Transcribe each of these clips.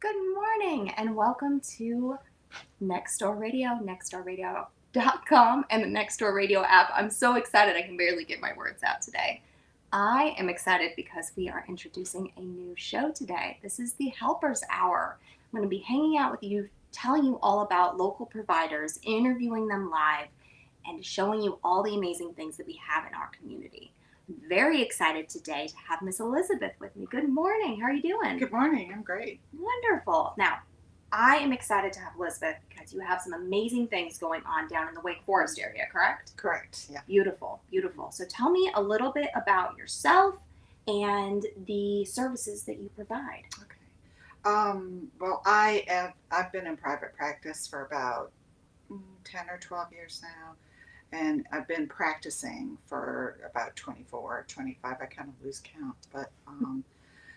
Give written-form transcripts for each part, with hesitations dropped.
Good morning and welcome to Next Door Radio, nextdoorradio.com, and the Next Door Radio app. I'm so excited I can barely get my words out today. I am excited because we are introducing a new show today. This is the Helpers Hour. I'm going to be hanging out with you, telling you all about local providers, interviewing them live, and showing you all the amazing things that we have in our community. I'm very excited today to have Miss Elizabeth with me. Good morning. How are you doing? Good morning. I'm great. Wonderful. Now, I am excited to have Elizabeth because you have some amazing things going on down in the Wake Forest area, correct? Correct. Yeah. Beautiful, beautiful. So tell me a little bit about yourself and the services that you provide. Okay. Well, I've been in private practice for about 10 or 12 years now, and I've been practicing for about 24, 25. I kind of lose count, but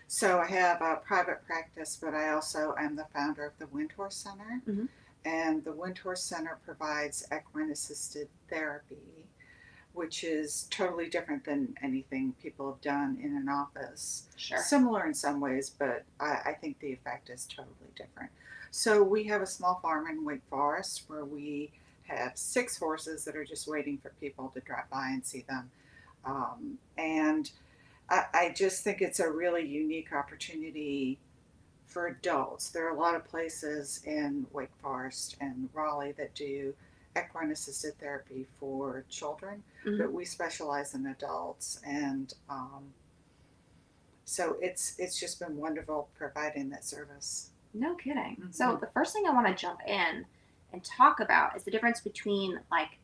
so I have a private practice, but I also am the founder of the Wind Horse Center, Mm-hmm. and the Wind Horse Center provides equine assisted therapy, which is totally different than anything people have done in an office. Sure. Similar in some ways, but I think the effect is totally different. So we have a small farm in Wake Forest where we have 6 horses that are just waiting for people to drop by and see them. And I just think it's a really unique opportunity for adults. There are a lot of places in Wake Forest and Raleigh that do equine assisted therapy for children, Mm-hmm. but we specialize in adults, and so it's just been wonderful providing that service. No kidding. Mm-hmm. So the first thing I want to jump in and talk about is the difference between like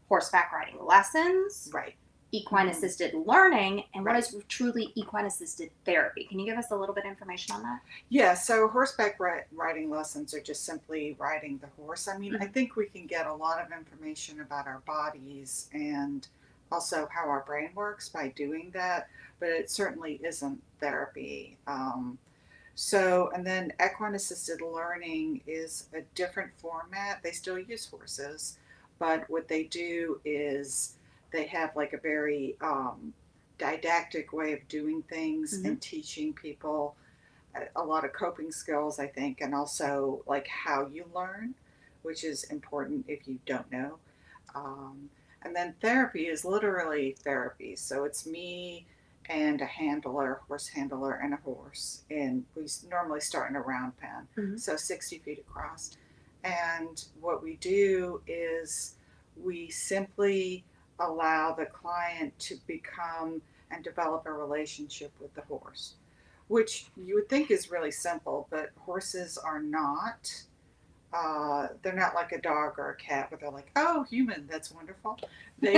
horseback riding lessons, Right. equine assisted learning, and what Right. is truly equine assisted therapy. Can you give us a little bit of information on that? Yeah, so horseback riding lessons are just simply riding the horse. I mean, I think we can get a lot of information about our bodies and also how our brain works by doing that, but it certainly isn't therapy. And then equine assisted learning is a different format. They still use horses, but what they do is they have like a very didactic way of doing things Mm-hmm. and teaching people a lot of coping skills, I think, and also like how you learn, which is important if you don't know. Um, and then therapy is literally therapy. So it's me and a handler, horse handler, and a horse. And we normally start in a round pen, Mm-hmm. so 60 feet across. And what we do is we simply allow the client to become and develop a relationship with the horse, which you would think is really simple, but horses are not. They're not like a dog or a cat where they're like, oh, human, that's wonderful. They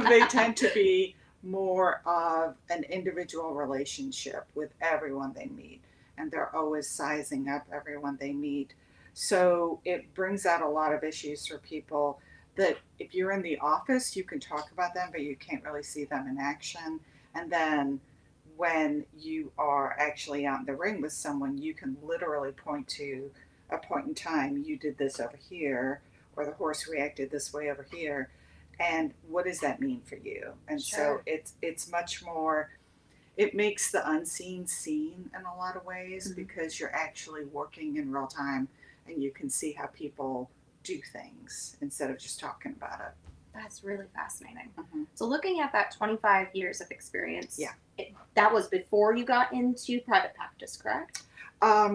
they tend to be more of an individual relationship with everyone they meet, and they're always sizing up everyone they meet. So it brings out a lot of issues for people that if you're in the office, you can talk about them, but you can't really see them in action. And then when you are actually out in the ring with someone, you can literally point to a point in time, you did this over here, or the horse reacted this way over here, and what does that mean for you? And Sure. so it's much more. It makes the unseen seen in a lot of ways, Mm-hmm. because you're actually working in real time, and you can see how people do things instead of just talking about it. That's really fascinating. Mm-hmm. So, looking at that 25 years of experience, Yeah. That was before you got into private practice, correct?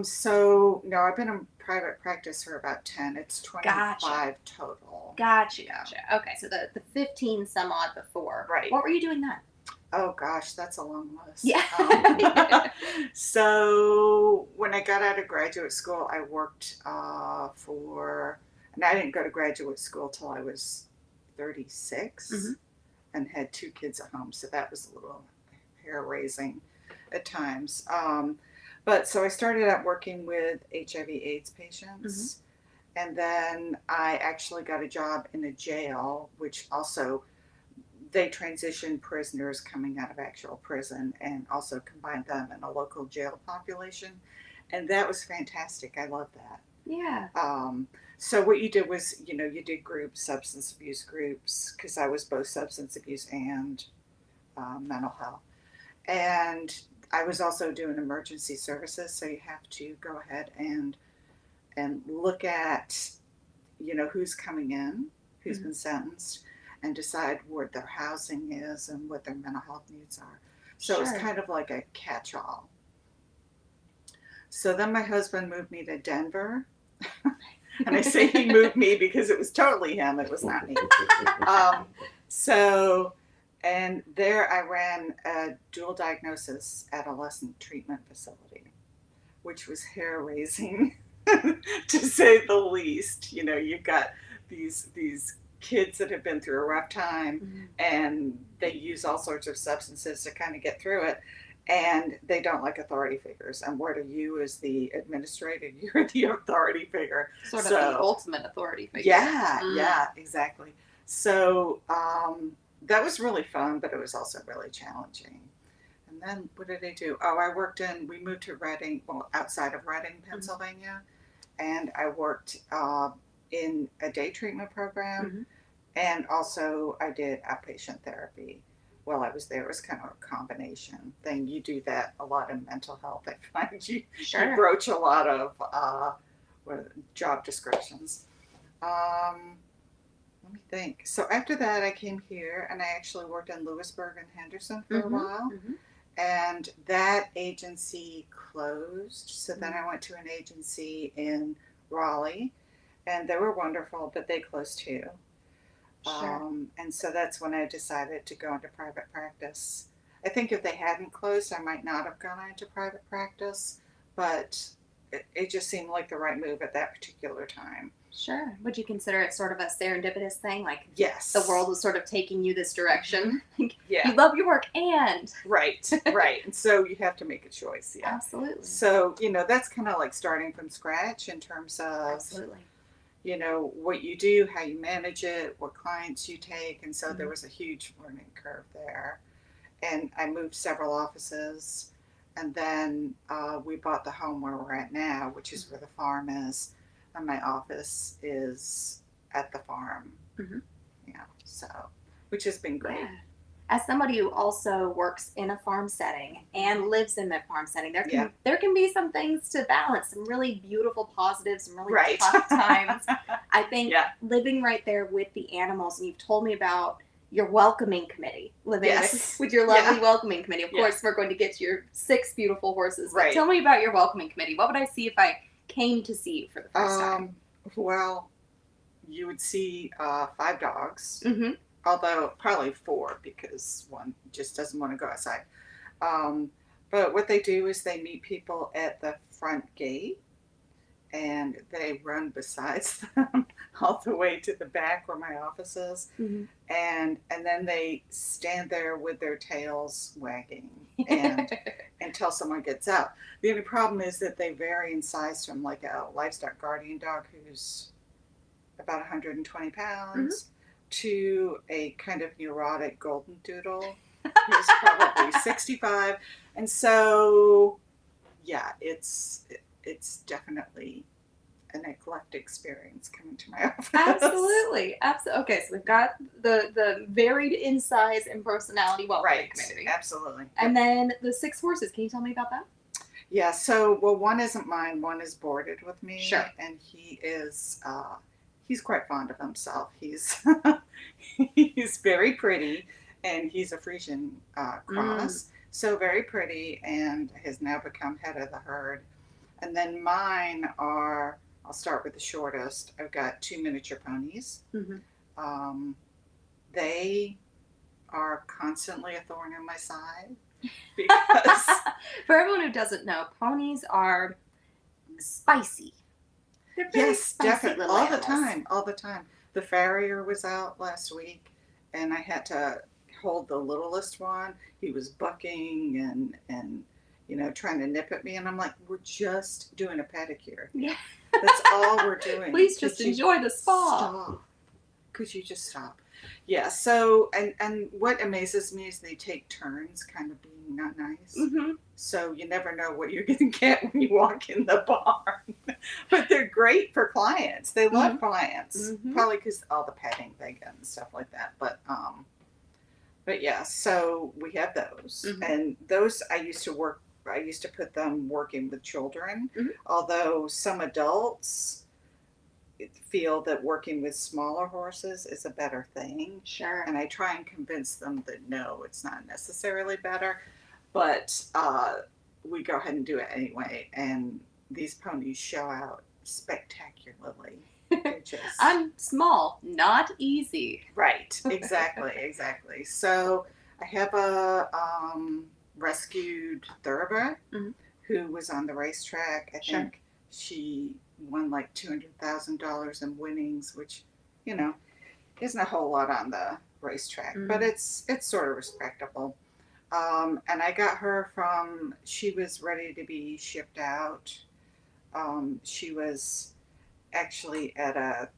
So no, I've been in private practice for about 10. It's 25 Gotcha. total. Gotcha, Yeah. gotcha. Okay, so the 15 some odd before. Right. What were you doing then? Oh gosh, that's a long list. Yeah. So when I got out of graduate school, I worked and I didn't go to graduate school till I was 36, Mm-hmm. and had 2 kids at home, so that was a little hair raising at times. But so I started out working with HIV/AIDS patients, and then I actually got a job in a jail, which also they transitioned prisoners coming out of actual prison and also combined them in a local jail population, and that was fantastic. I love that. Yeah. So what you did was, you did groups, substance abuse groups, because I was both substance abuse and mental health. And I was also doing emergency services, so you have to go ahead and look at, who's coming in, who's Mhm. been sentenced, and decide what their housing is and what their mental health needs are. So it was Sure. kind of like a catch-all. So then my husband moved me to Denver. And I say he moved me because it was totally him. It was not me. Um, so, and there I ran a dual diagnosis adolescent treatment facility, which was hair raising to say the least. You've got these kids that have been through a rough time, Mhm. and they use all sorts of substances to kind of get through it, and they don't like authority figures. And where do you, as the administrator, you're the authority figure. Sort of the So ultimate authority figure. yeah, Mm. yeah, exactly. So that was really fun, but it was also really challenging. And then what did I do? Oh, we moved to Reading, well, outside of Reading, Pennsylvania, and I worked in a day treatment program, Mhm. and also I did outpatient therapy while I was there. It was kind of a combination thing. You do that a lot in mental health. I find you Sure. broach a lot of job descriptions. Let me think. So after that, I came here and I actually worked in Lewisburg and Henderson for a Mhm. while. Mhm. And that agency closed. So then I Mm. went to an agency in Raleigh, and they were wonderful, but they closed too. Sure. And so that's when I decided to go into private practice. I think if they hadn't closed, I might not have gone into private practice, but it just seemed like the right move at that particular time. Sure. Would you consider it sort of a serendipitous thing? Like the Yes. world was sort of taking you this direction? Like, Yeah. you love your work and. Right, right. And so you have to make a choice, yeah. Absolutely. So, that's kind of like starting from scratch in terms of, Absolutely. what you do, how you manage it, what clients you take. And so there Mhm. was a huge learning curve there. And I moved several offices. And then we bought the home where we're at now, which is where the farm is. And my office is at the farm. Mhm. Yeah, so, which has been great. Yeah. As somebody who also works in a farm setting and lives in the farm setting, Yeah. there can be some things to balance, some really beautiful positives, some really Right. tough times. I think Yeah. living right there with the animals, and you've told me about your welcoming committee, living Yes. with your lovely Yeah. welcoming committee. Of Yeah. course, we're going to get to your 6 beautiful horses. But Right. tell me about your welcoming committee. What would I see if I came to see you for the first time? Well, you would see 5 dogs, Mm-hmm. although probably 4 because one just doesn't want to go outside. Um, but what they do is they meet people at the front gate and they run besides them all the way to the back where my office is, Mm-hmm. and then they stand there with their tails wagging and until someone gets out. The only problem is that they vary in size from like a livestock guardian dog who's about 120 pounds to a kind of neurotic golden doodle who's probably 65. And so, yeah, it's definitely an eclectic experience coming to my office. Absolutely. Absolutely. Okay, so we've got the varied in size and personality welcoming Right, community. absolutely. And then the 6 horses. Can you tell me about that? Yeah, so, well, one isn't mine, one is boarded with me. Sure. And he's quite fond of himself. He's very pretty, and he's a Frisian cross, so very pretty, and has now become head of the herd. And then mine are, I'll start with the shortest. I've got 2 miniature ponies. Mm-hmm. They are constantly a thorn in my side because For everyone who doesn't know, ponies are spicy. They're very yes, spicy definitely, little all the animals. time, all the time. The farrier was out last week, and I had to hold the littlest one. He was bucking and trying to nip at me, and I'm like, we're just doing a pedicure. Yeah. That's all we're doing. Please just enjoy the spa. Stop. Could you just stop? Yeah. So and what amazes me is they take turns, kind of being not nice. Mm-hmm. So you never know what you're going to get when you walk in the barn. But they're great for clients. They love clients, probably because all the petting they get and stuff like that. But yeah, so we have those, and those I used to work I used to put them working with children, Mhm. although some adults feel that working with smaller horses is a better thing. Sure. And I try and convince them that no, it's not necessarily better, but we go ahead and do it anyway. And these ponies show out spectacularly. They're just I'm small, not easy. right. Exactly. Exactly. So I have a rescued thoroughbred Mhm. who was on the racetrack. I Sure. think she won like $200,000 in winnings, which, you know, isn't a whole lot on the racetrack, but Mm. it's sort of respectable. And I got her from, she was ready to be shipped out. She was actually at a,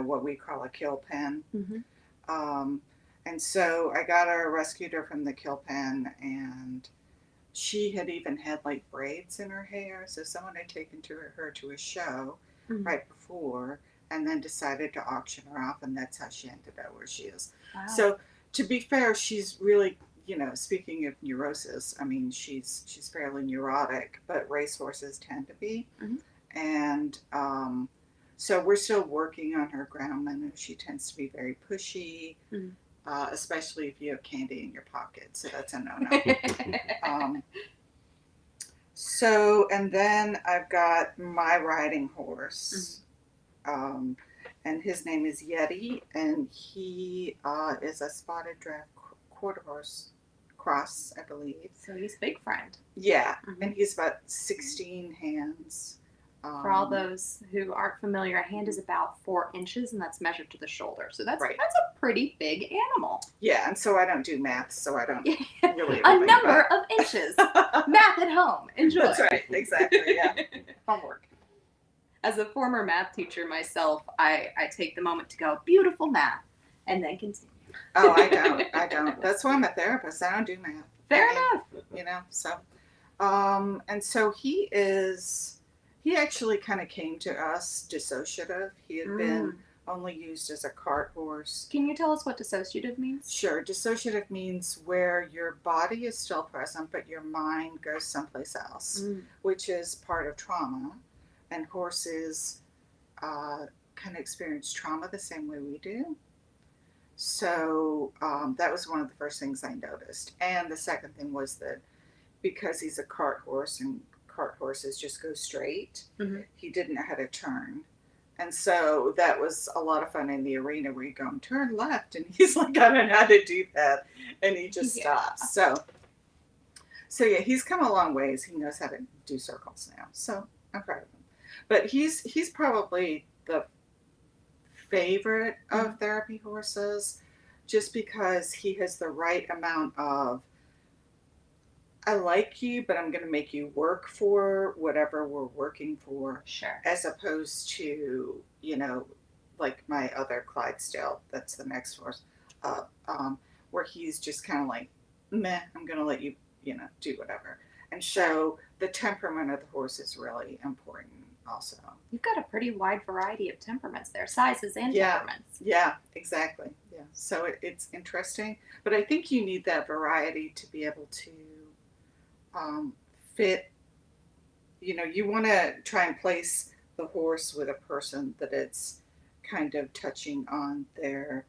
what we call a kill pen. Mhm. Um, and so I got her, rescued her from the kill pen, and she had even had like braids in her hair. So someone had taken her to a show Mhm. right before, and then decided to auction her off, and that's how she ended up where she is. Wow. So to be fair, she's really, speaking of neurosis, I mean, she's fairly neurotic, but racehorses tend to be. Mhm. And so we're still working on her ground manner. She tends to be very pushy, Mhm. especially if you have candy in your pocket. So that's a no-no. um, and then I've got my riding horse, and his name is Yeti, and he is a spotted draft quarter horse cross, I believe. So he's big friend. Yeah, Mhm. and he's about 16 hands. For all those who aren't familiar, a hand is about 4 inches, and that's measured to the shoulder. So that's Right. that's a pretty big animal. Yeah, and so I don't do math, so I don't really. A number of inches. Math at home. Enjoy. That's right. Exactly. Yeah. Homework. As a former math teacher myself, I take the moment to go, beautiful math, and then continue. Oh, I don't. That's why I'm a therapist. I don't do math. Fair enough. So, and so he actually kind of came to us dissociative. He had been only used as a cart horse. Can you tell us what dissociative means? Sure. Dissociative means where your body is still present, but your mind goes someplace else, which is part of trauma. And horses kind of experience trauma the same way we do. So that was one of the first things I noticed. And the second thing was that because he's a cart horse and cart horses just go straight, he didn't know how to turn. And so that was a lot of fun in the arena where you go and turn left, and he's like, I don't know how to do that. And he just stops. So yeah, he's come a long ways. He knows how to do circles now. So I'm proud of him. But he's probably the favorite of therapy horses, just because he has the right amount of, I like you, but I'm going to make you work for whatever we're working for. Sure. As opposed to, like my other Clydesdale, that's the next horse, where he's just kind of like, meh, I'm going to let you, do whatever. And so the temperament of the horse is really important also. You've got a pretty wide variety of temperaments there, sizes and temperaments. Yeah, exactly. Yeah. So it's interesting. But I think you need that variety to be able to fit, you want to try and place the horse with a person that it's kind of touching on their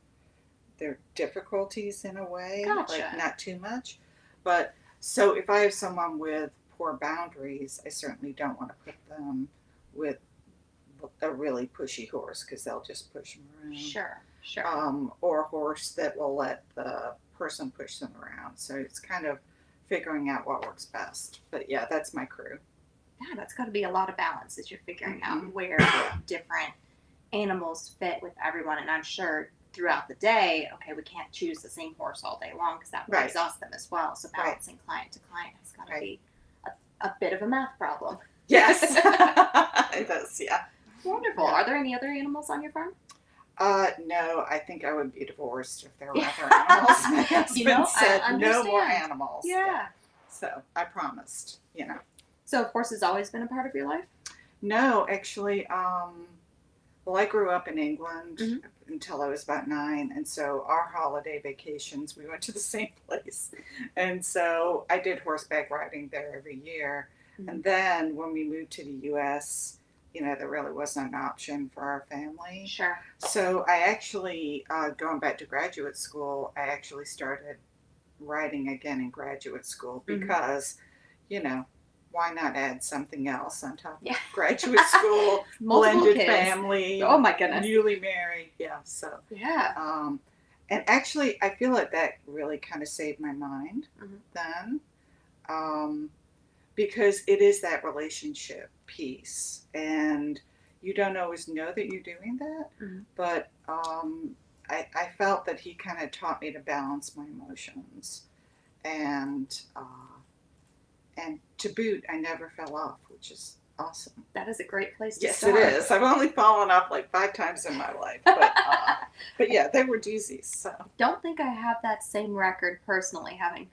difficulties in a way. Gotcha. Like not too much. But so if I have someone with poor boundaries, I certainly don't want to put them with a really pushy horse, because they'll just push them around. Sure. Or a horse that will let the person push them around. So it's kind of figuring out what works best. But yeah, that's my crew. Yeah, that's got to be a lot of balance as you're figuring out where different animals fit with everyone. And I'm sure throughout the day, okay, we can't choose the same horse all day long, because that will exhaust them as well. So balancing client to client has got to be a bit of a math problem. Yes, it does. Yeah. Wonderful. Yeah. Are there any other animals on your farm? No, I think I would be divorced if there were other animals. My husband said no more animals. Yeah. So I promised, So have horses always been a part of your life? No, actually, Well, I grew up in England Mhm. until I was about 9, and so our holiday vacations, we went to the same place. And so I did horseback riding there every year. Mhm. And then when we moved to the US, there really wasn't an option for our family. Sure. So I actually, going back to graduate school, I actually started riding again in graduate school Mhm. because, you know, why not add something else on top Yeah. of graduate school, Multiple blended kids. family, Oh my goodness. newly married. Yeah. So, Yeah. and actually, I feel like that really kind of saved my mind Mhm. then, because it is that relationship piece. And you don't always know that you're doing that, Mhm. but I felt that he kind of taught me to balance my emotions. And to boot, I never fell off, which is awesome. That is a great place to Yes, start. it is. I've only fallen off like 5 times in my life, but yeah, they were doozies. So Don't think I have that same record personally, having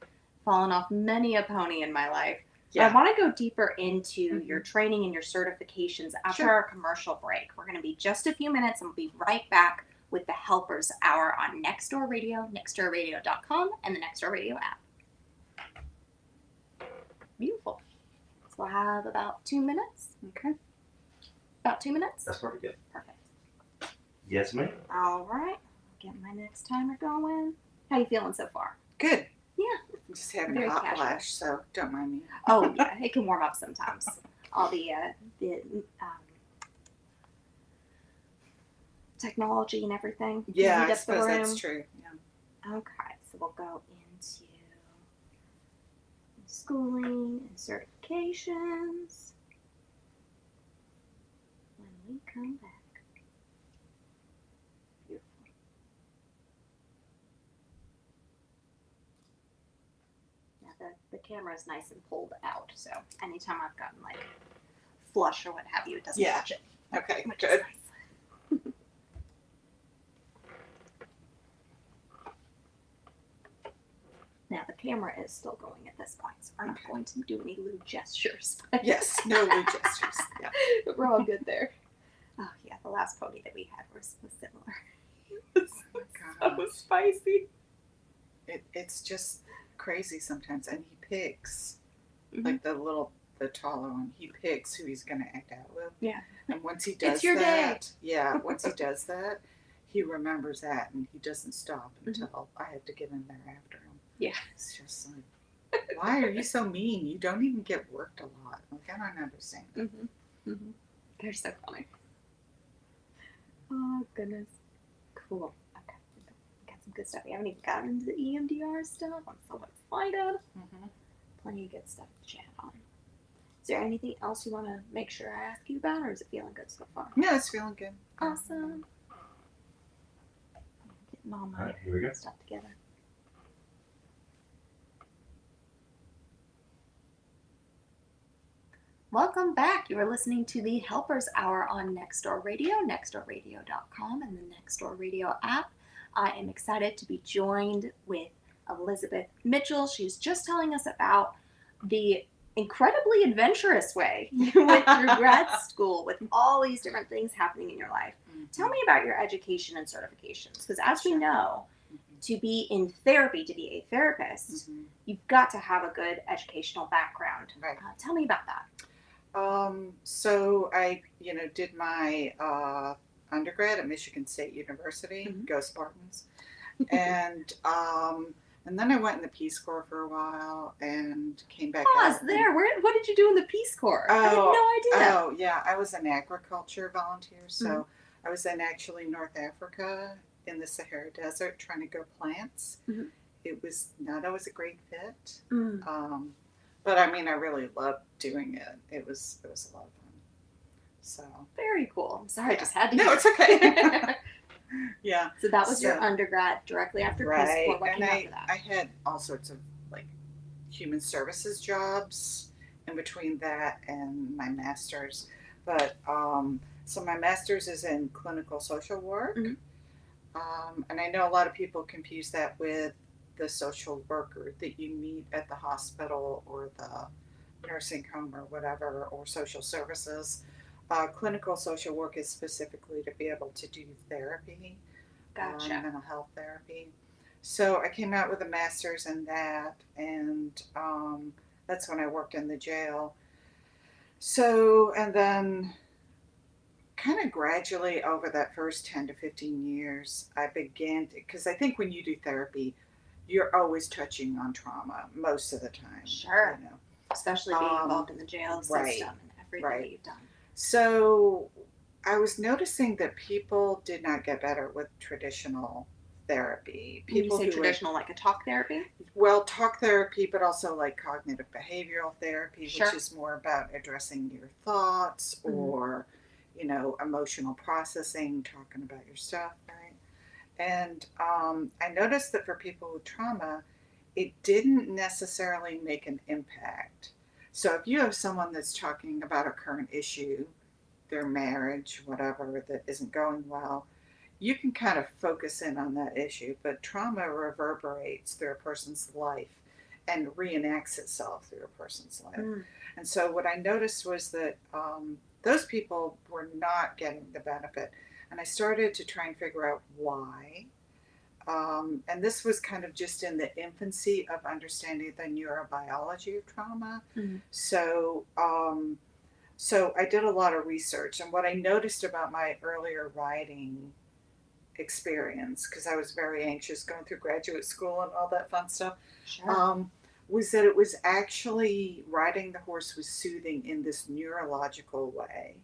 fallen off many a pony in my life. But I yeah, want to go deeper into Mhm. your training and your certifications after Sure. our commercial break. We're going to be just a few minutes and we'll be right back with the Helpers Hour on Nextdoor Radio, nextdoorradio.com, and the Nextdoor Radio app. Beautiful. So we'll have about 2 minutes. Okay. About 2 minutes? That's pretty good. Perfect. Yes, ma'am. All right. Get my next timer going. How you feeling so far? Good. Yeah. I'm just having Very a hot casual. flash, so don't mind me. Oh yeah, it can warm up sometimes. All the technology and everything. Yeah, Heat I up the suppose that's room. true. Yeah. Okay, so we'll go into schooling and certifications when we come back. Beautiful. Now the camera is nice and pulled out, so anytime I've gotten like flush or what have you, it doesn't Yeah. touch it. Okay, Which good. is nice. Now the camera is still going at this point, so we're not going to do any lewd gestures. But Yes, no lewd gestures. Yeah. but we're all good there. Oh yeah, the last pony that we had was similar. It was Oh my so gosh. spicy. It's just crazy sometimes, and he picks Mhm. like the taller one. He picks who he's gonna act out with. Yeah. And once he does your day. that, yeah, once he does that, he remembers that, and he doesn't stop until I have to get in there after him. Yeah. It's just like, why are you so mean? You don't even get worked a lot. Like, I don't understand. They're so funny. Oh goodness. Cool. Okay. Got some good stuff. We haven't even gotten into the EMDR stuff. I'm so excited. Mm-hmm. Plenty of good stuff to chat on. Is there anything else you want to make sure I ask you about, or is it feeling good so far? Yeah, it's feeling good. Awesome. Getting all my All right, here we go. stuff together. Welcome back. You are listening to the Helpers Hour on Nextdoor Radio, nextdoorradio.com, and the Nextdoor Radio app. I am excited to be joined with Elizabeth Mitchell. She's just telling us about the incredibly adventurous way you went through grad school with all these different things happening in your life. Mm-hmm. Tell me about your education and certifications, because as we Sure. know, to be in therapy, to be a therapist, Mm-hmm. you've got to have a good educational background. Right. Tell me about that. So I, did my undergrad at Michigan State University. Mhm. Go Spartans! And then I went in the Peace Corps for a while and came back Pause out. there. What did you do in the Peace Corps? I had no idea. Oh, yeah. I was an agriculture volunteer. So I was in actually North Africa in the Sahara Desert trying to grow plants. Mhm. It was not always a great fit. Mm. But I mean, I really loved doing it. It was a lot of fun. So Very cool. I'm sorry, I yeah. just had to No, hear. it's okay. Yeah. So that was your So- undergrad directly after Peace Right. Corps. What And came after that? I had all sorts of like human services jobs in between that and my master's. But so my master's is in clinical social work. Mhm. And I know a lot of people confuse that with the social worker that you meet at the hospital or the nursing home or whatever, or social services. Clinical social work is specifically to be able to do therapy, Gotcha. mental health therapy. So I came out with a master's in that, and that's when I worked in the jail. So, and then kind of gradually over that first 10 to 15 years, I began to, because I think when you do therapy, you're always touching on trauma most of the time. Sure. You know. Especially being involved in the jail Right, system and everything right. that you've done. So I was noticing that people did not get better with traditional therapy. When you People say who traditional, like a talk therapy? well, talk therapy, but also like cognitive behavioral therapy, Sure. which is more about addressing your thoughts or, you know, emotional processing, talking about your stuff, right? And I noticed that for people with trauma, it didn't necessarily make an impact. So if you have someone that's talking about a current issue, their marriage, whatever, that isn't going well, you can kind of focus in on that issue, but trauma reverberates through a person's life and reenacts itself through a person's life. And so what I noticed was that those people were not getting the benefit. And I started to try and figure out why. And this was kind of just in the infancy of understanding the neurobiology of trauma. So, so I did a lot of research, and what I noticed about my earlier writing experience, because I was very anxious going through graduate school and all that fun stuff, Sure. was that it was actually riding the horse was soothing in this neurological way,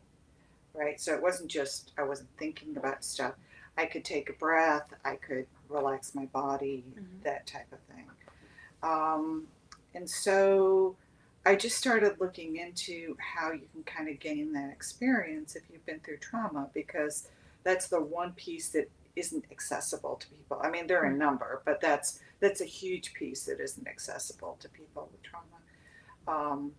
right? So it wasn't just I wasn't thinking about stuff. I could take a breath, I could relax my body, that type of thing. Um, and so I just started looking into how you can kind of gain that experience if you've been through trauma, because that's the one piece that isn't accessible to people. I mean, there are a number, but that's a huge piece that isn't accessible to people with trauma. Um,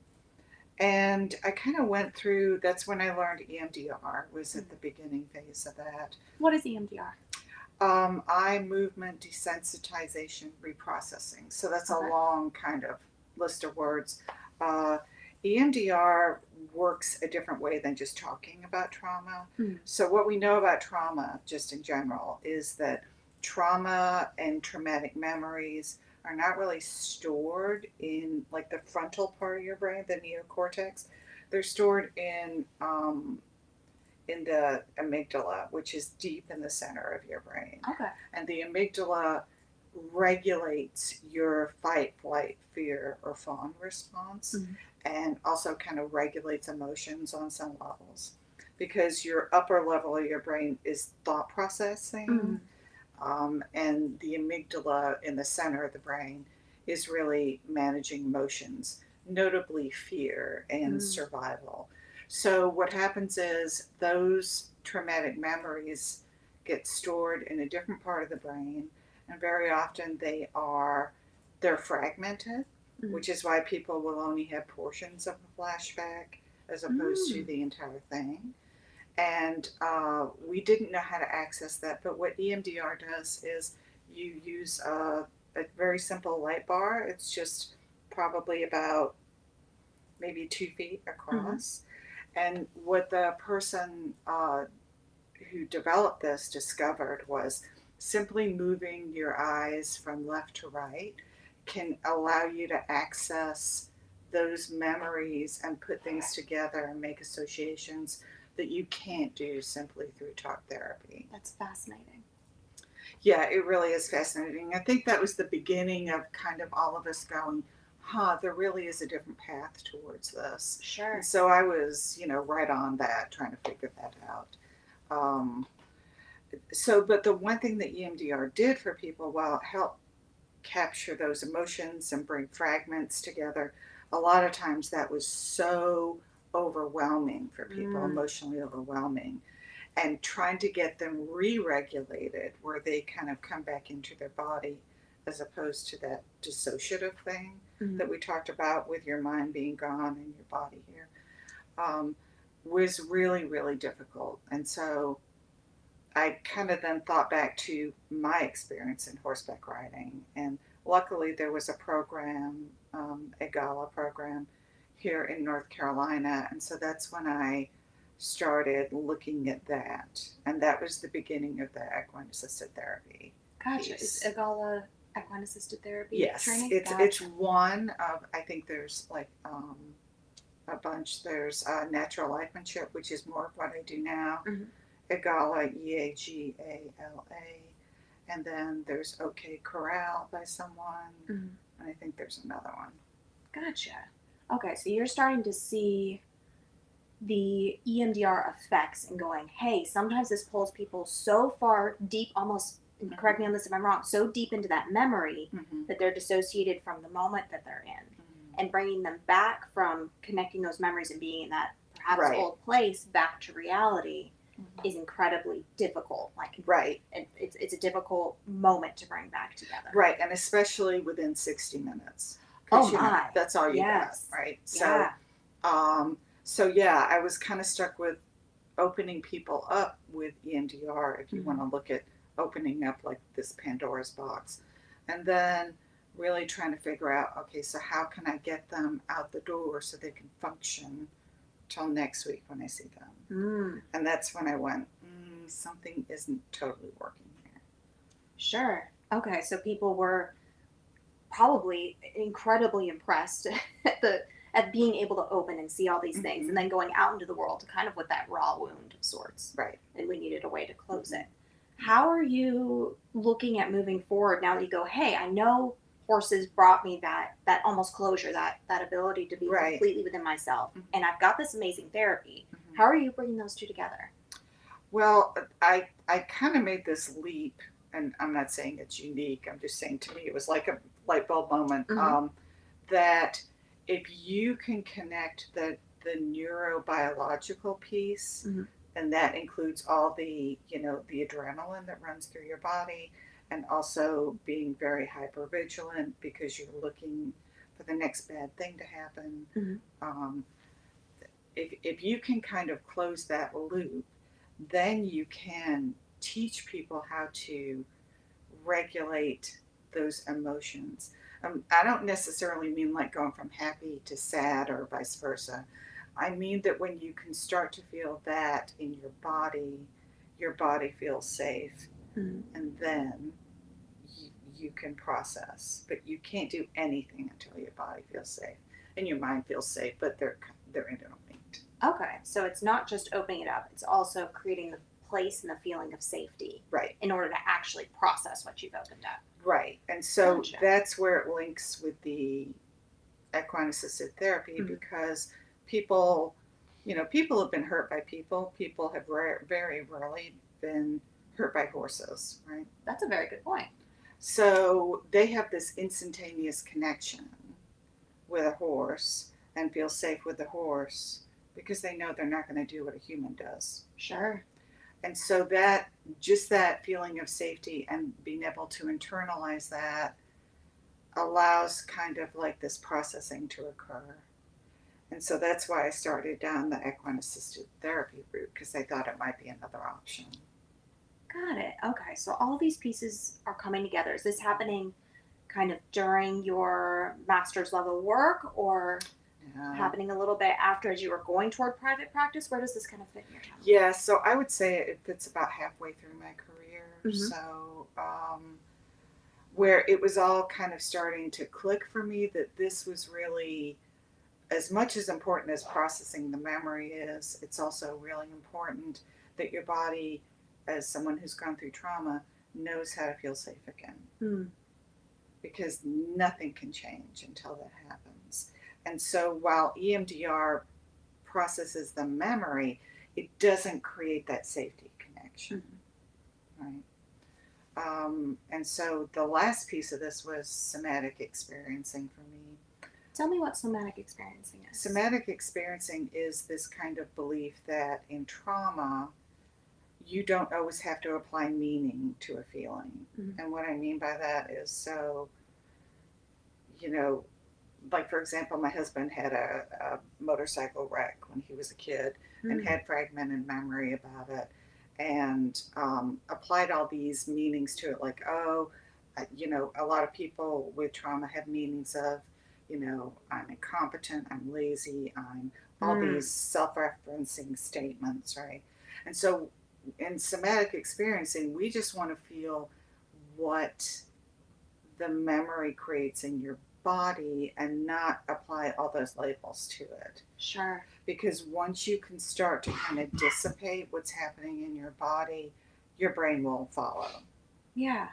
and I kind of went through. That's when I learned EMDR. Was at the beginning phase of that. What is EMDR? Eye movement desensitization reprocessing. So that's a Okay. long kind of list of words. Uh, EMDR works a different way than just talking about trauma. So, what we know about trauma, just in general, is that trauma and traumatic memories are not really stored in like the frontal part of your brain, the neocortex. They're stored in the amygdala, which is deep in the center of your brain. Okay. And the amygdala regulates your fight, flight, fear, or fawn response, and also kind of regulates emotions on some levels. Because your upper level of your brain is thought processing, and the amygdala in the center of the brain is really managing emotions, notably fear and survival. So what happens is those traumatic memories get stored in a different part of the brain, and very often they're fragmented, which is why people will only have portions of a flashback as opposed to the entire thing. And we didn't know how to access that, but what EMDR does is you use a very simple light bar. It's just probably about maybe 2 feet across. And what the person who developed this discovered was simply moving your eyes from left to right can allow you to access those memories and put things together and make associations that you can't do simply through talk therapy. That's fascinating. Yeah, it really is fascinating. I think that was the beginning of kind of all of us going, there really is a different path towards this. Sure. And so I was, right on that, trying to figure that out. But the one thing that EMDR did for people, while it helped capture those emotions and bring fragments together, a lot of times that was so overwhelming for people, emotionally overwhelming. And trying to get them re-regulated where they kind of come back into their body as opposed to that dissociative thing that we talked about with your mind being gone and your body here, was really, really difficult. And so I kind of then thought back to my experience in horseback riding. And luckily there was a program, a gala program here in North Carolina. And so that's when I started looking at that, and that was the beginning of the equine assisted therapy. Gotcha. Piece. Is Agala equine assisted therapy Yes, training? it's Gotcha. one of, I think there's like a bunch. There's natural lifemanship, which is more of what I do now. Mhm. Egala, EAGALA, and then there's OK Corral by someone, Mhm. and I think there's another one. Gotcha. Okay, so you're starting to see the EMDR effects and going, hey, sometimes this pulls people so far deep, almost, and correct me on this if I'm wrong, so deep into that memory Mm-hmm. that they're dissociated from the moment that they're in. Mm-hmm. And bringing them back from connecting those memories and being in that perhaps Right. old place back to reality Mm-hmm. is incredibly difficult. Like, Right. it's a difficult moment to bring back together. Right, and especially within 60 minutes. Oh You know, my. that's all you Yes. got, right? Yeah. So yeah, I was kind of stuck with opening people up with EMDR, if you want to look at opening up like this Pandora's box, and then really trying to figure out, okay, so how can I get them out the door so they can function till next week when I see them? And that's when I went, something isn't totally working here. Sure. Okay, so people were probably incredibly impressed at being able to open and see all these things, and then going out into the world kind of with that raw wound of sorts. Right. And we needed a way to close it. How are you looking at moving forward now that you go, hey, I know horses brought me that almost closure, that ability to be completely within myself, and I've got this amazing therapy. How are you bringing those two together? Well, I kind of made this leap, and I'm not saying it's unique. I'm just saying, to me, it was like a light bulb moment, that if you can connect the neurobiological piece, and that includes all the, the adrenaline that runs through your body, and also being very hypervigilant because you're looking for the next bad thing to happen. If you can kind of close that loop, then you can teach people how to regulate those emotions. I don't necessarily mean like going from happy to sad or vice versa. I mean that when you can start to feel that in your body feels safe, and then you can process. But you can't do anything until your body feels safe and your mind feels safe. But they're interlinked. Okay, so it's not just opening it up; it's also creating the place and the feeling of safety, right, in order to actually process what you've opened up. Right, and so Gotcha. That's where it links with the equine assisted therapy, because people have been hurt by people. People have very rarely been hurt by horses, right? That's a very good point. So they have this instantaneous connection with a horse and feel safe with the horse because they know they're not going to do what a human does. Sure. And so that feeling of safety and being able to internalize that allows kind of like this processing to occur. And so that's why I started down the equine assisted therapy route, because I thought it might be another option. Got it. Okay, so all these pieces are coming together. Is this happening kind of during your master's level work, or happening a little bit after, as you were going toward private practice? Where does this kind of fit in your timeline? Yeah, so I would say it fits about halfway through my career. So where it was all kind of starting to click for me that this was really, as much as important as processing the memory is, it's also really important that your body, as someone who's gone through trauma, knows how to feel safe again. Because nothing can change until that happens. And so while EMDR processes the memory, it doesn't create that safety connection, right? And so the last piece of this was somatic experiencing for me. Tell me what somatic experiencing is. Somatic experiencing is this kind of belief that in trauma, you don't always have to apply meaning to a feeling. And what I mean by that is, so, like, for example, my husband had a motorcycle wreck when he was a kid and had fragmented memory about it, and applied all these meanings to it, like, a lot of people with trauma have meanings of, I'm incompetent, I'm lazy, I'm all these self-referencing statements, right? And so in somatic experiencing, we just want to feel what the memory creates in your body and not apply all those labels to it. Sure. Because once you can start to kind of dissipate what's happening in your body, your brain will follow. Yeah.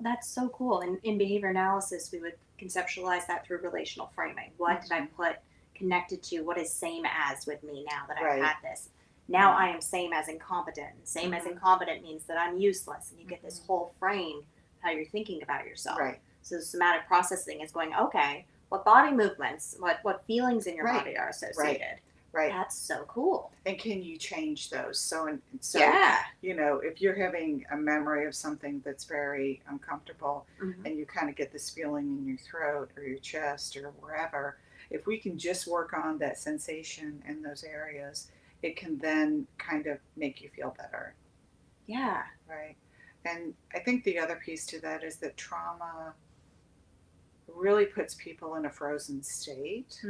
That's so cool. In behavior analysis, we would conceptualize that through relational framing. What did I put connected to what is same as with me now that I've Right. had this? Now I am same as incompetent. And same as incompetent means that I'm useless. And you get this whole frame how you're thinking about yourself. Right. So the somatic processing is going, okay, what body movements, what feelings in your Right. body are associated. Right. That's so cool. And can you change those? So Yeah. if you're having a memory of something that's very uncomfortable and you kind of get this feeling in your throat or your chest or wherever, if we can just work on that sensation in those areas, it can then kind of make you feel better. Yeah. Right. And I think the other piece to that is that trauma really puts people in a frozen state.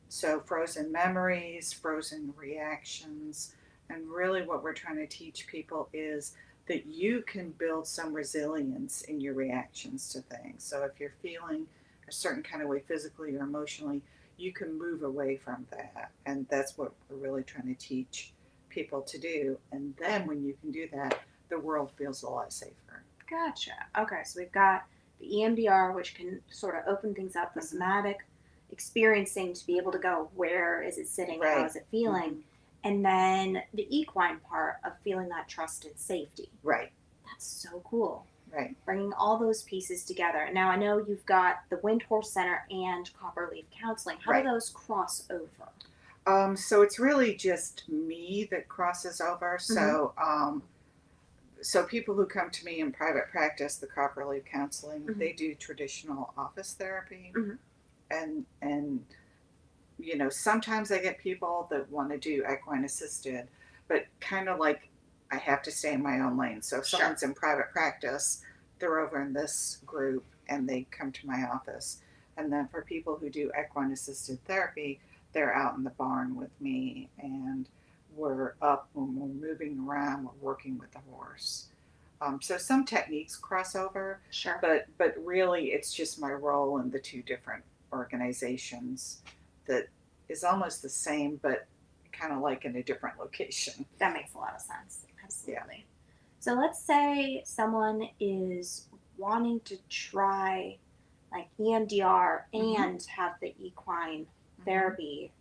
So frozen memories, frozen reactions, and really what we're trying to teach people is that you can build some resilience in your reactions to things. So if you're feeling a certain kind of way physically or emotionally, you can move away from that. And that's what we're really trying to teach people to do. And then when you can do that, the world feels a lot safer. Gotcha. Okay, so we've got the EMDR, which can sort of open things up, the somatic experiencing to be able to go, where is it sitting? Right. How is it feeling? And then the equine part of feeling that trust and safety. Right. That's so cool. Right. Bringing all those pieces together. Now, I know you've got the Wind Horse Center and Copperleaf Counseling. How do those cross over? So it's really just me that crosses over. So people who come to me in private practice, the Copperleaf Counseling, they do traditional office therapy. And sometimes I get people that want to do equine assisted, but kind of like I have to stay in my own lane. So if someone's in private practice, they're over in this group and they come to my office. And then for people who do equine assisted therapy, they're out in the barn with me and we're up when we're moving around, we're working with the horse. So some techniques cross over, but really it's just my role in the two different organizations that is almost the same, but kind of like in a different location. That makes a lot of sense. Absolutely. Yeah. So let's say someone is wanting to try like EMDR and have the equine therapy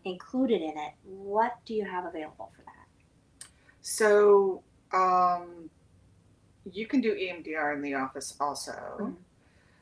included in it. What do you have available for that? So you can do EMDR in the office also.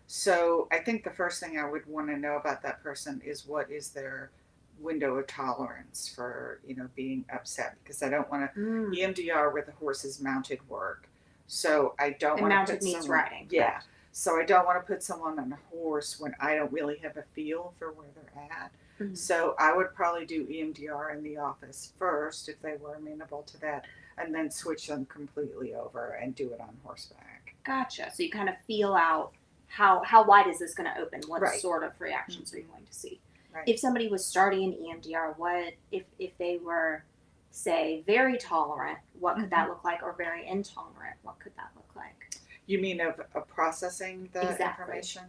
So I think the first thing I would want to know about that person is what is their window of tolerance for, being upset, because I don't want to EMDR where the horse is mounted work. So I don't want to put means someone, riding. Yeah. So I don't want to put someone on a horse when I don't really have a feel for where they're at. So I would probably do EMDR in the office first if they were amenable to that, and then switch them completely over and do it on horseback. Gotcha. So you kind of feel out how wide is this going to open? What sort of reactions are you going to see? Right. If somebody was starting an EMDR, what if they were, say, very tolerant, what could that look like? Or very intolerant, what could that look like? You mean of processing the information?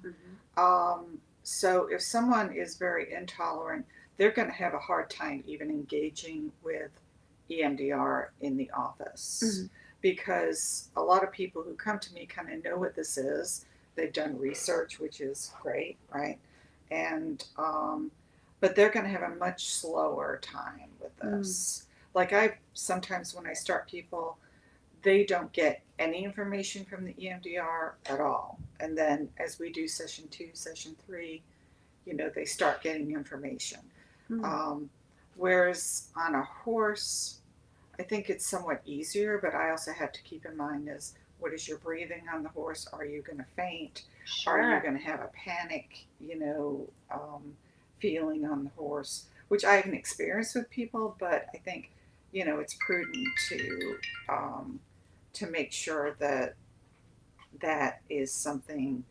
Mm-hmm. So if someone is very intolerant, they're going to have a hard time even engaging with EMDR in the office, because a lot of people who come to me kind of know what this is. They've done research, which is great, right? And but they're going to have a much slower time with this. Like sometimes when I start people, they don't get any information from the EMDR at all. And then as we do session 2, session 3, they start getting information. Whereas on a horse, I think it's somewhat easier, but I also have to keep in mind is, what is your breathing on the horse? Are you going to faint? Are you going to have a panic, feeling on the horse? Which I haven't experienced with people, but I think, it's prudent to make sure that that is something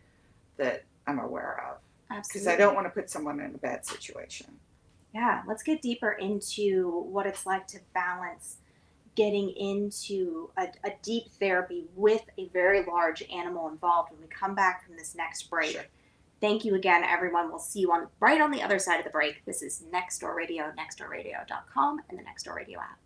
that I'm aware of. Absolutely. Because I don't want to put someone in a bad situation. Yeah, let's get deeper into what it's like to balance getting into a deep therapy with a very large animal involved when we come back from this next break. Sure. Thank you again, everyone. We'll see you right on the other side of the break. This is Next Door Radio, nextdoorradio.com, and the Next Door Radio app.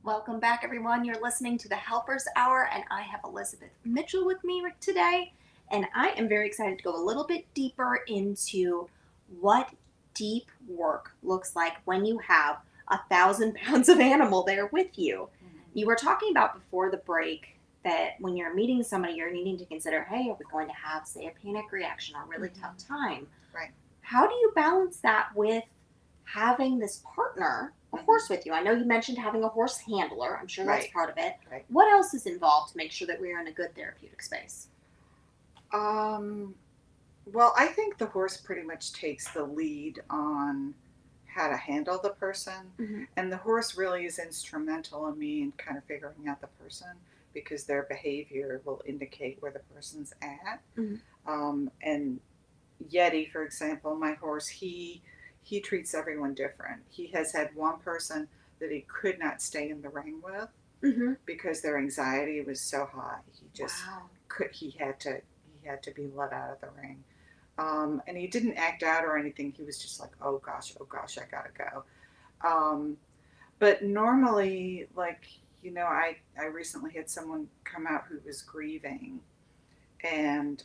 Welcome back, everyone. You're listening to the Helpers Hour, and I have Elizabeth Mitchell with me today. And I am very excited to go a little bit deeper into what deep work looks like when you have 1,000 pounds of animal there with you. You were talking about before the break that when you're meeting somebody, you're needing to consider, hey, are we going to have, say, a panic reaction or a really tough time? Right. How do you balance that with having this partner, a horse with you? I know you mentioned having a horse handler. I'm sure that's Right. part of it. Right. What else is involved to make sure that we're in a good therapeutic space? Well, I think the horse pretty much takes the lead on how to handle the person. Mhm. And the horse really is instrumental in me in kind of figuring out the person because their behavior will indicate where the person's at. Mhm. And Yeti, for example, my horse, he treats everyone different. He has had one person that he could not stay in the ring with Mm-hmm. because their anxiety was so high. He just Wow. he had to be let out of the ring. And he didn't act out or anything. He was just like, oh gosh, I gotta go. But normally, like, I recently had someone come out who was grieving, and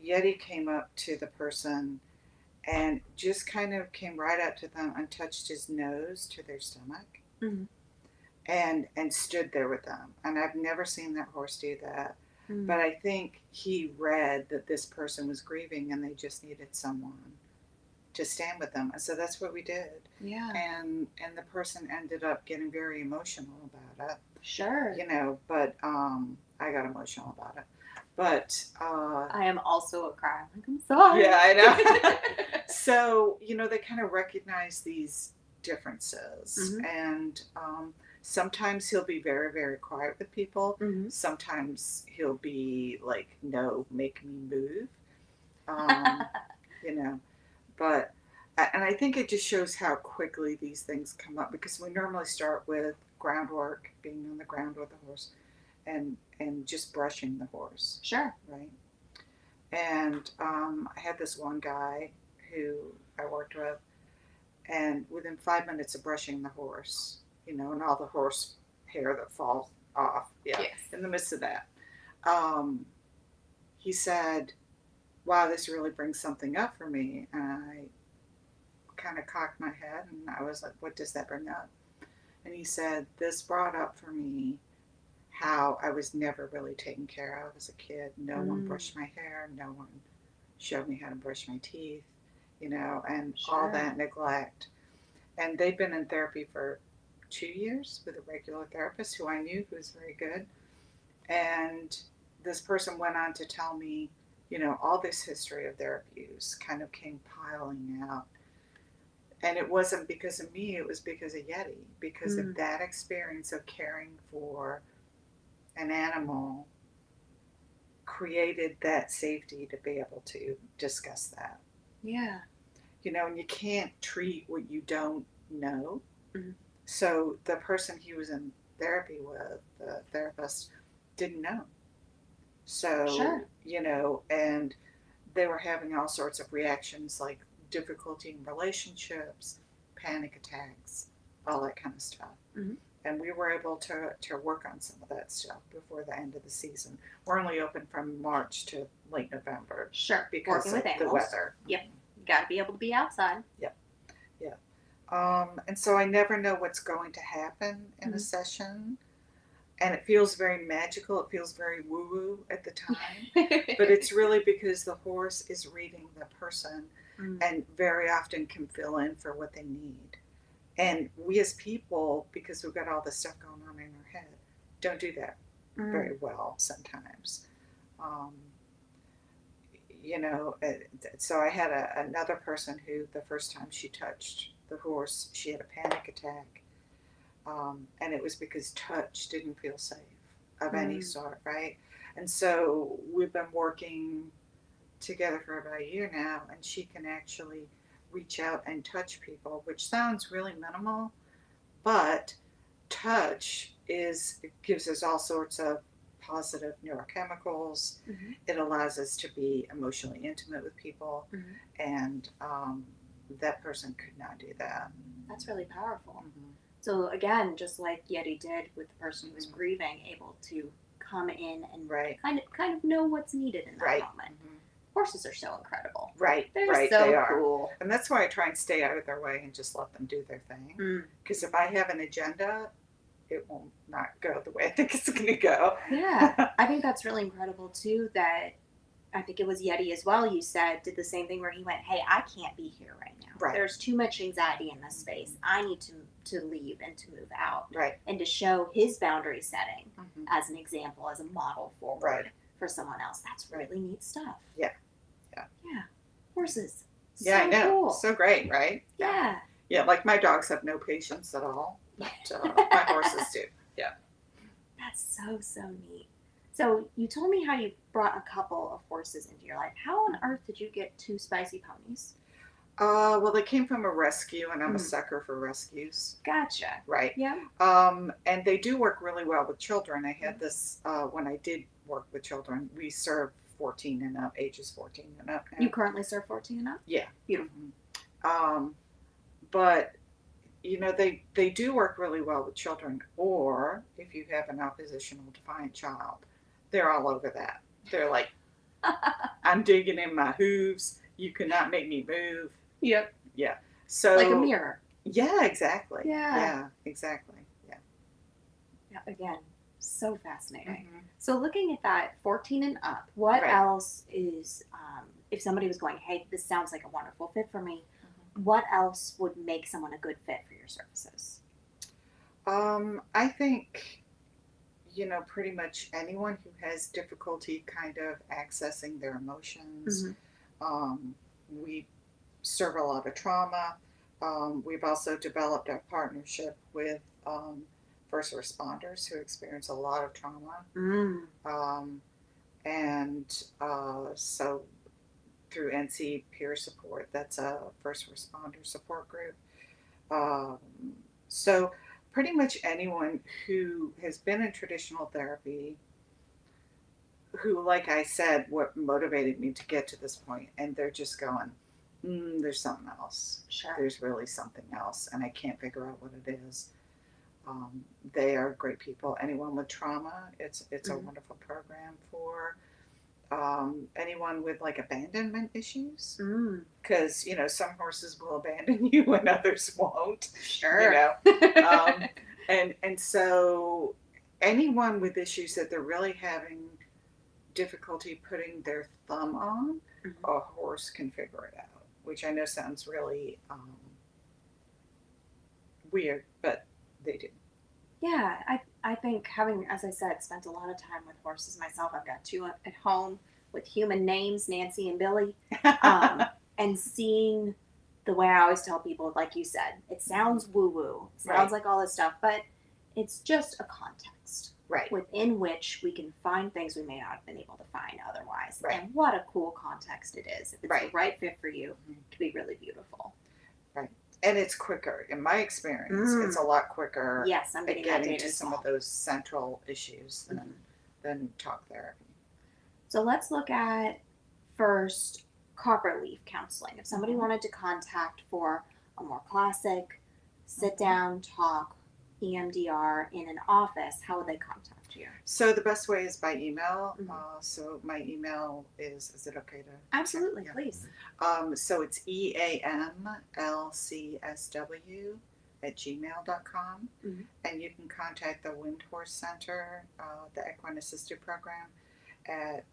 Yeti came up to the person and just kind of came right up to them and touched his nose to their stomach, Mm-hmm. and stood there with them. And I've never seen that horse do that. But I think he read that this person was grieving and they just needed someone to stand with them. And so that's what we did. Yeah. And the person ended up getting very emotional about it. Sure. But I got emotional about it. But I am also a crier. Like, I'm sorry. yeah, I know. So, they kind of recognize these differences. Mhm. And sometimes he'll be very, very quiet with people. Mhm. Sometimes he'll be like, no, make me move. you know, but, and I think it just shows how quickly these things come up because we normally start with groundwork, being on the ground with the horse, and just brushing the horse, Sure. right? And I had this one guy who I worked with, and within 5 minutes of brushing the horse, and all the horse hair that falls off. Yeah, Yes. in the midst of that. He said, wow, this really brings something up for me. And I kind of cocked my head and I was like, what does that bring up? And he said, this brought up for me how I was never really taken care of as a kid. No one brushed my hair, no one showed me how to brush my teeth, you know, and all Sure. that neglect. And they'd been in therapy for 2 years with a regular therapist who I knew, who was very good. And this person went on to tell me, you know, all this history of their abuse kind of came piling out. And it wasn't because of me, it was because of Yeti, because of that experience of caring for an animal created that safety to be able to discuss that. Yeah. You know, and you can't treat what you don't know. Mhm. So the person he was in therapy with, the therapist, didn't know. So, Sure. you know, and they were having all sorts of reactions like difficulty in relationships, panic attacks, all that kind of stuff. Mhm. And we were able to work on some of that stuff before the end of the season. We're only open from March to late November Sure. because Working of with the animals. weather. Yep. You got to be able to be outside. And so I never know what's going to happen in a Mhm. session. And it feels very magical. It feels very woo-woo at the time. But it's really because the horse is reading the person and very often can fill in for what they need. And we as people, because we've got all this stuff going on in our head, don't do that very well sometimes. Um, you know, so I had another person who the first time she touched the horse, she had a panic attack. And it was because touch didn't feel safe of any sort, right? And so we've been working together for about a year now, and she can actually reach out and touch people, which sounds really minimal, but touch gives us all sorts of positive neurochemicals. Mhm. It allows us to be emotionally intimate with people, Mhm. and that person could not do that. That's really powerful. Mhm. So again, just like Yeti did with the person who was grieving, able to come in and Right. kind of know what's needed in that Right. moment. Mhm. Horses are so incredible. Right, They're right, so they are. cool. And that's why I try and stay out of their way and just let them do their thing. Because if I have an agenda, it will not go the way I think it's going to go. Yeah, I think that's really incredible too. That I think it was Yeti as well. You said did the same thing where he went, "Hey, I can't be here right now. Right. There's too much anxiety in this space. I need to leave and to move out." Right. And to show his boundary setting Mhm. as an example, as a model forward Right. for someone else. That's Right. really neat stuff. Yeah. Yeah. Yeah. Horses. Yeah, So I know. Cool. So great, right? Yeah. Yeah, like my dogs have no patience at all, but my horses do. That's so neat. So you told me how you brought a couple of horses into your life. How on earth did you get two spicy ponies? Well, they came from a rescue, and I'm a Mm. sucker for rescues. Gotcha. Right. Yeah. And they do work really well with children. I had this when I did work with children. We serve 14 and up, ages 14 and up. Now. You currently serve 14 and up? Yeah. Beautiful. But you know, they do work really well with children. Or if you have an oppositional defiant child, they're all over that. They're like, I'm digging in my hooves. You cannot make me move. Yep. Yeah. So Like a mirror. Yeah, exactly. Yeah. Yeah, exactly. Yeah. Yeah, again, so fascinating. Mhm. So looking at that 14 and up, what Right. else is, if somebody was going, hey, this sounds like a wonderful fit for me, what else would make someone a good fit for your services? I think, you know, pretty much anyone who has difficulty kind of accessing their emotions. We serve a lot of trauma. We've also developed a partnership with first responders who experience a lot of trauma. So through NC Peer Support, that's a first responder support group. So pretty much anyone who has been in traditional therapy, who, like I said, what motivated me to get to this point, and they're just going, there's something else. Sure. There's really something else, and I can't figure out what it is. They are great people. Anyone with trauma, it's a Mhm. wonderful program for. Anyone with like abandonment issues, Mm, because some horses will abandon you and others won't. sure. Um, and so anyone with issues that they're really having difficulty putting their thumb on, Mhm. a horse can figure it out, which I know sounds really weird, but they do. Yeah, I think having, as I said, spent a lot of time with horses myself. I've got two at home with human names, Nancy and Billy. And seeing the way I always tell people, like you said, it sounds woo woo, it sounds Right. like all this stuff, but it's just a context Right. within which we can find things we may not have been able to find otherwise. Right. And what a cool context it is. If it's Right. the right fit for you, Mhm. it can be really beautiful. And it's quicker. In my experience, Mm. it's a lot quicker Yes, I'm at getting that getting data to as some well. of those central issues than Mhm. talk therapy. So let's look at first copperleaf counseling. If somebody Mhm. wanted to contact for a more classic sit Mhm. down talk EMDR in an office, how would they contact you? So the best way is by email. Mhm. So my email is it okay to? Absolutely, Yeah. please. So it's eamlcsw@gmail.com. Mhm. And you can contact the Windhorse Center, the Equine Assisted Program, at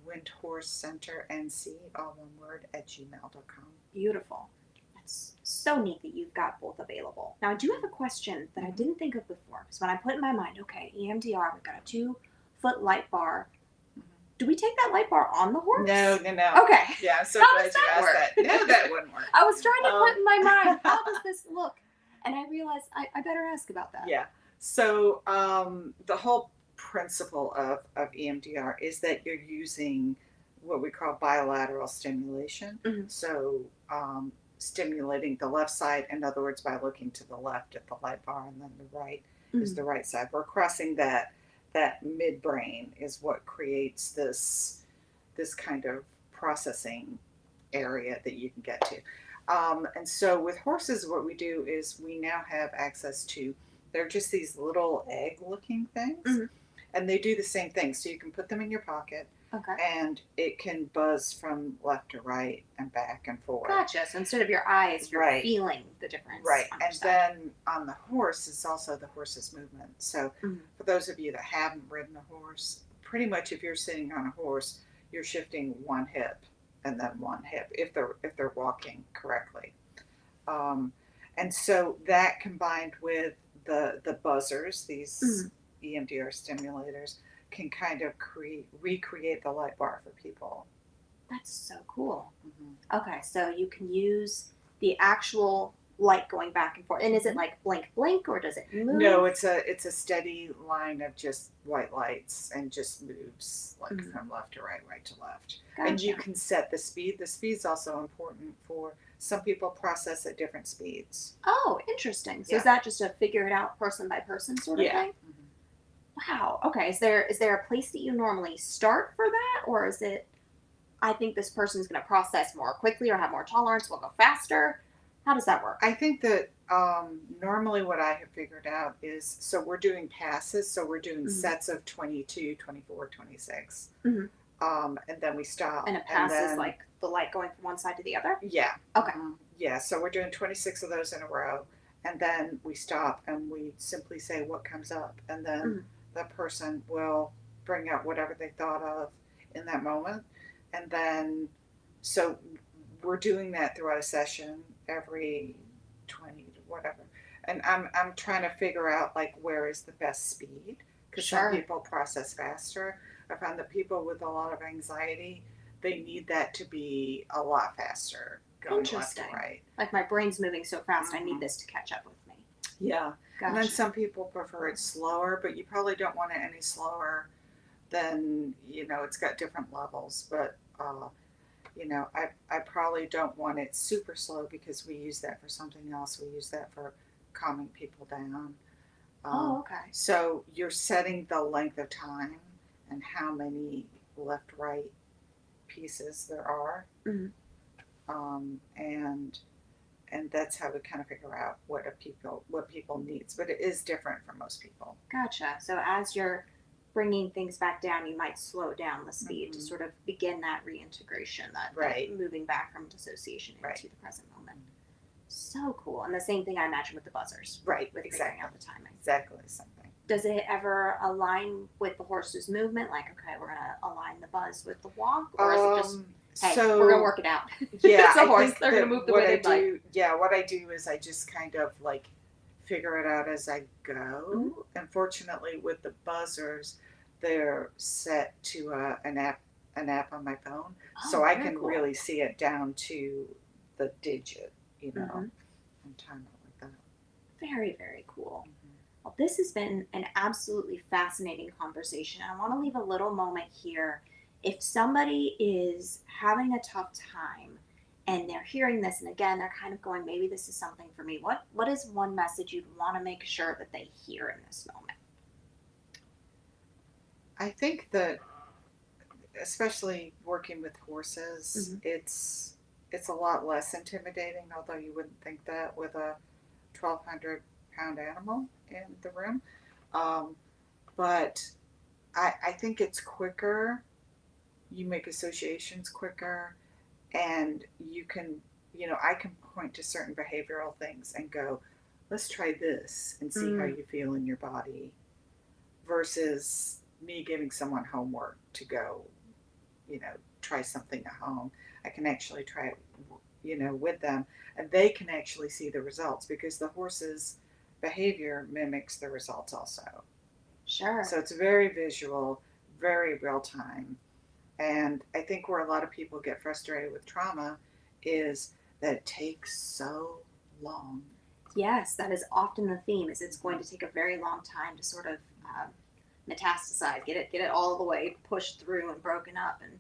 Windhorse Center NC, all one word, at gmail.com. Beautiful. That's so neat that you've got both available. Now, I do have a question that I Mhm. didn't think of before. Because when I put in my mind, okay, EMDR, we've got a 2-foot light bar. Mhm. Do we take that light bar on the horse? No. Okay. Yeah, I'm so How glad does you that asked work? that. No, that wouldn't work. I was trying to put in my mind, how Um, does this look? And I realized I better ask about that. Yeah. So the whole principle of EMDR is that you're using what we call bilateral stimulation. Mhm. So stimulating the left side, in other words, by looking to the left at the light bar, and then the right is Mhm. the right side. We're crossing that midbrain is what creates this kind of processing area that you can get to. And so with horses, what we do is we now have access to, they're just these little egg looking things. Mhm. And they do the same thing. So you can put them in your pocket Okay. and it can buzz from left to right and back and forth. Gotcha. So instead of your eyes, you're Right. feeling the difference. Right. On your And side. then on the horse, it's also the horse's movement. So Mhm. for those of you that haven't ridden a horse, pretty much if you're sitting on a horse, you're shifting one hip and then one hip if they're walking correctly. And so that combined with the buzzers, these Mhm. EMDR stimulators, can kind of recreate the light bar for people. That's so cool. Mm-hmm. Okay, so you can use the actual light going back and forth. And is it like blink blink or does it move? No, it's a steady line of just white lights and just moves like Mhm. from left to right, right to left. Gotcha. And you can set the speed. The speed's also important for some people process at different speeds. Oh, interesting. So Yeah. is that just a figure it out person by person sort of thing? Mm-hmm. Wow. Okay. Is there a place that you normally start for that, or is it? I think this person's going to process more quickly or have more tolerance. Will go faster. How does that work? I think that normally what I have figured out is, so we're doing passes, so we're doing Mhm. sets of 22, 24, 26. Mhm. And then we stop. And a pass is then, like the light going from one side to the other? Yeah. Okay. Yeah, so we're doing 26 of those in a row. And then we stop and we simply say what comes up. And then Mhm. the person will bring out whatever they thought of in that moment. And then, so we're doing that throughout a session every 20 to whatever. And I'm trying to figure out like where is the best speed, because Sure. some people process faster. I found that people with a lot of anxiety, they need that to be a lot faster going left to Interesting. right. Like my brain's moving so fast, I Mhm. need this to catch up with me. Yeah. Gotcha. And then some people prefer it slower, but you probably don't want it any slower than, it's got different levels. But, I probably don't want it super slow because we use that for something else. We use that for calming people down. Oh, okay. So you're setting the length of time and how many left-right pieces there are. Mhm. And and that's how we kind of figure out what people needs. But it is different for most people. Gotcha. So as you're bringing things back down, you might slow down the speed to Mhm. sort of begin that reintegration, that Right. moving back from dissociation into Right. the present moment. So cool. And the same thing I imagine with the buzzers. Right. With Exactly. figuring out the timing. Exactly something. Does it ever align with the horse's movement? Like, okay, we're gonna align the buzz with the walk, or is it just, hey, so we're gonna work it out? yeah, It's a I horse. think They're gonna that move the what way I they'd like. do, yeah, what I do is I just kind of like figure it out as I go. Mhm. Unfortunately, with the buzzers, they're set to an app on my phone, so Oh, I very can cool. really see it down to the digit, Mhm. and time it like that. Very, very cool. Mhm. Well, this has been an absolutely fascinating conversation. I want to leave a little moment here. If somebody is having a tough time and they're hearing this, and again, they're kind of going, maybe this is something for me, what is one message you'd want to make sure that they hear in this moment? I think that, especially working with horses, Mhm. it's a lot less intimidating. Although you wouldn't think that with a 1,200-pound animal in the room, um, but I think it's quicker. You make associations quicker, and you can, I can point to certain behavioral things and go, let's try this and see how Mm. you feel in your body, versus me giving someone homework to go, try something at home. I can actually try it, with them, and they can actually see the results because the horse's behavior mimics the results also. Sure. So it's very visual, very real time. And I think where a lot of people get frustrated with trauma is that it takes so long. Yes, that is often the theme. Is it's going to take a very long time to sort of metastasize, get it all the way pushed through and broken up and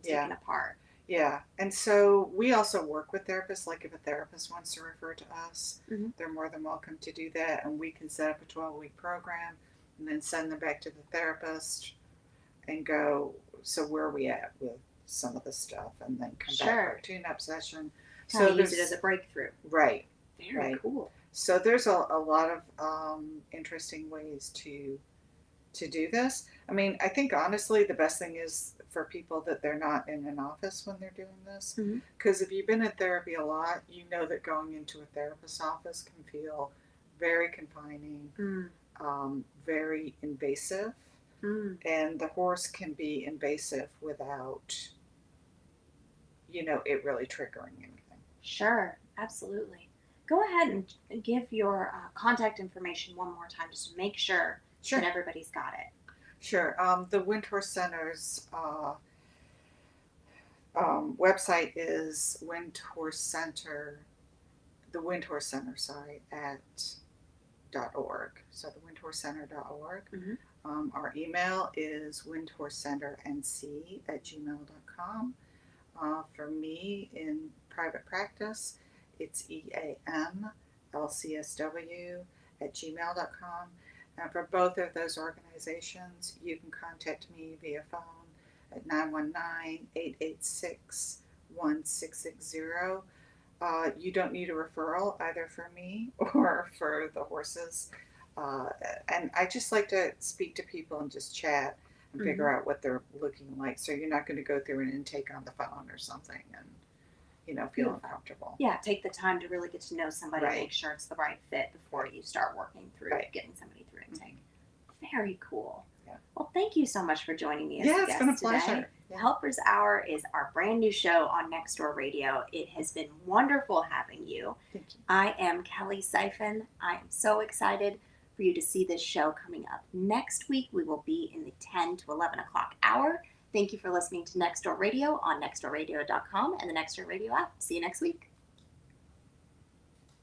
taken apart. Yeah. And so we also work with therapists. Like if a therapist wants to refer to us, Mhm. they're more than welcome to do that. And we can set up a 12-week program and then send them back to the therapist and go, so where are we at with some of the stuff? And then come back for a tune-up session. Kind So of use it as a breakthrough. right. Very Right. cool. So there's a lot of interesting ways to do this. I mean, I think honestly the best thing is for people that they're not in an office when they're doing this. Mhm. Because if you've been in therapy a lot, you know that going into a therapist's office can feel very confining, very invasive, and the horse can be invasive without, it really triggering anything. Sure, absolutely. Go ahead and give your contact information one more time just to make sure Sure. that everybody's got it. Sure. The Windhorse Center's website is Windhorse Center, the Windhorse Center, at .org. So the windhorsecenter.org. Mhm. Our email is windhorsecenternc@gmail.com. For me in private practice, it's eamlcsw@gmail.com. And for both of those organizations, you can contact me via phone at 919-886-1660. You don't need a referral either for me or for the horses. And I just like to speak to people and just chat and figure out what they're looking like. So you're not going to go through an intake on the phone or something and, feel uncomfortable. Yeah, take the time to really get to know somebody and Right. make sure it's the right fit before you start working through getting somebody through intake. Very cool. Yeah. Well, thank you so much for joining me as a Yeah, guest it's been a today. pleasure. Yeah. Helper's Hour is our brand new show on Nextdoor Radio. It has been wonderful having you. Thank you. I am Kellie Syfan. I am so excited for you to see this show coming up next week. We will be in the 10 to 11 o'clock hour. Thank you for listening to Nextdoor Radio on nextdoorradio.com and the Nextdoor Radio app. See you next week.